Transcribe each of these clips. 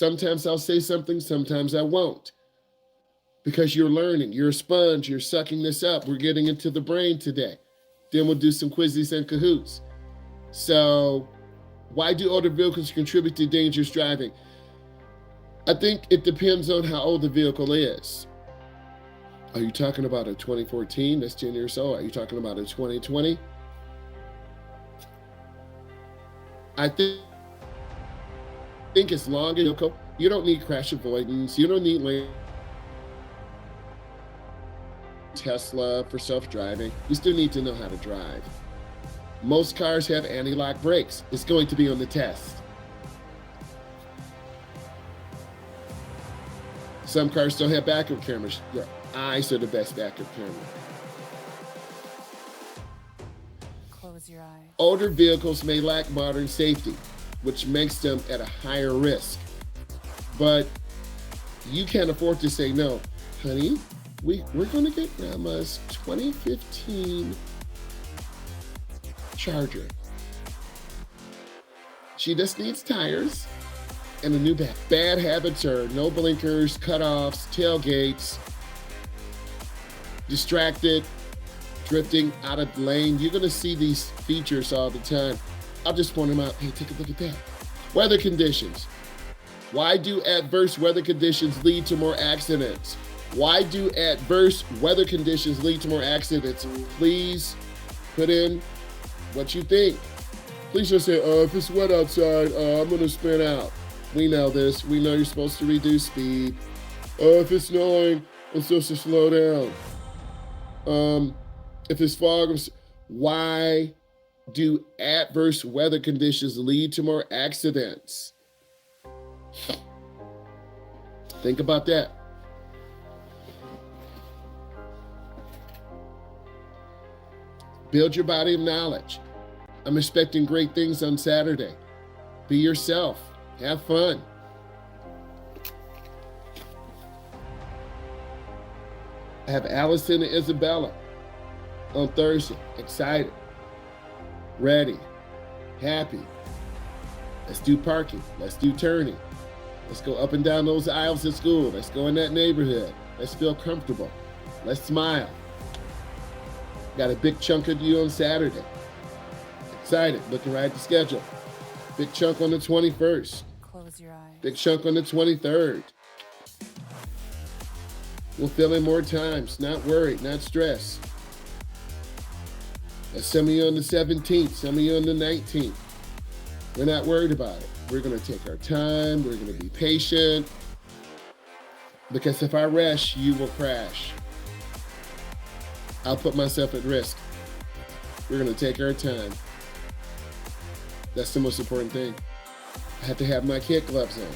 Sometimes I'll say something, sometimes I won't. Because you're learning, you're a sponge, you're sucking this up. We're getting into the brain today. Then we'll do some quizzes and Kahoots. So, why do older vehicles contribute to dangerous driving? I think it depends on how old the vehicle is. Are you talking about a 2014? That's 10 years old. Are you talking about a 2020? I think as long as you don't need crash avoidance, you don't need lane Tesla for self-driving. You still need to know how to drive. Most cars have anti-lock brakes. It's going to be on the test. Some cars don't have backup cameras. Your eyes are the best backup camera. Close your eyes. Older vehicles may lack modern safety, which makes them at a higher risk. But you can't afford to say no. Honey, we're going to get Grandma's 2015 Charger. She just needs tires and a new bag. Bad habits are no blinkers, cutoffs, tailgates, distracted, drifting out of the lane. You're going to see these features all the time. I'll just point them out. Hey, take a look at that. Weather conditions. Why do adverse weather conditions lead to more accidents? Why do adverse weather conditions lead to more accidents? Please put in what you think. Please just say, if it's wet outside, I'm going to spin out. We know this. We know you're supposed to reduce speed. If it's snowing, I'm supposed to slow down. If it's fog, why do adverse weather conditions lead to more accidents? Think about that. Build your body of knowledge. I'm expecting great things on Saturday. Be yourself. Have fun. I have Allison and Isabella on Thursday. Excited. Ready. Happy. Let's do parking. Let's do turning. Let's go up and down those aisles at school. Let's go in that neighborhood. Let's feel comfortable. Let's smile. Got a big chunk of you on Saturday. Excited, looking right at the schedule. Big chunk on the 21st. Close your eyes. Big chunk on the 23rd. We'll fill in more times, not worried, not stressed. There's some of you on the 17th, some of you on the 19th. We're not worried about it. We're gonna take our time, we're gonna be patient. Because if I rush, you will crash. I'll put myself at risk. We're gonna take our time. That's the most important thing. I had to have my kid gloves on.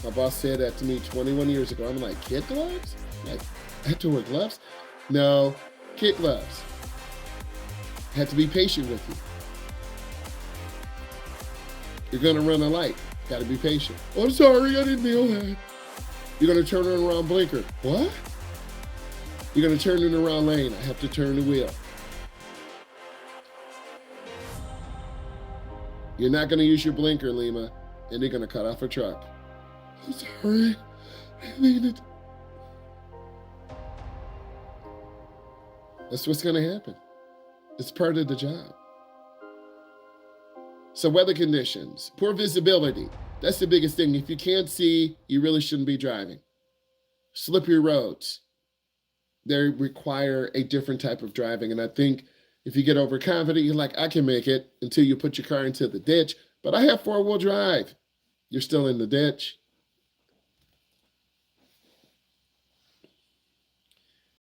My boss said that to me 21 years ago. I'm like, kid gloves? Like, I have to wear gloves? No, kid gloves. I had to be patient with you. You're gonna run a light. Gotta be patient. Oh, I'm sorry, I didn't know that. You're gonna turn in around blinker. What? You're gonna turn in the wrong lane. I have to turn the wheel. You're not gonna use your blinker, Lima, and they're gonna cut off a truck. I'm sorry, I mean it. That's what's gonna happen. It's part of the job. So weather conditions, poor visibility. That's the biggest thing. If you can't see, you really shouldn't be driving. Slippery roads. They require a different type of driving. And I think if you get overconfident, you're like, I can make it until you put your car into the ditch. But I have 4-wheel drive. You're still in the ditch.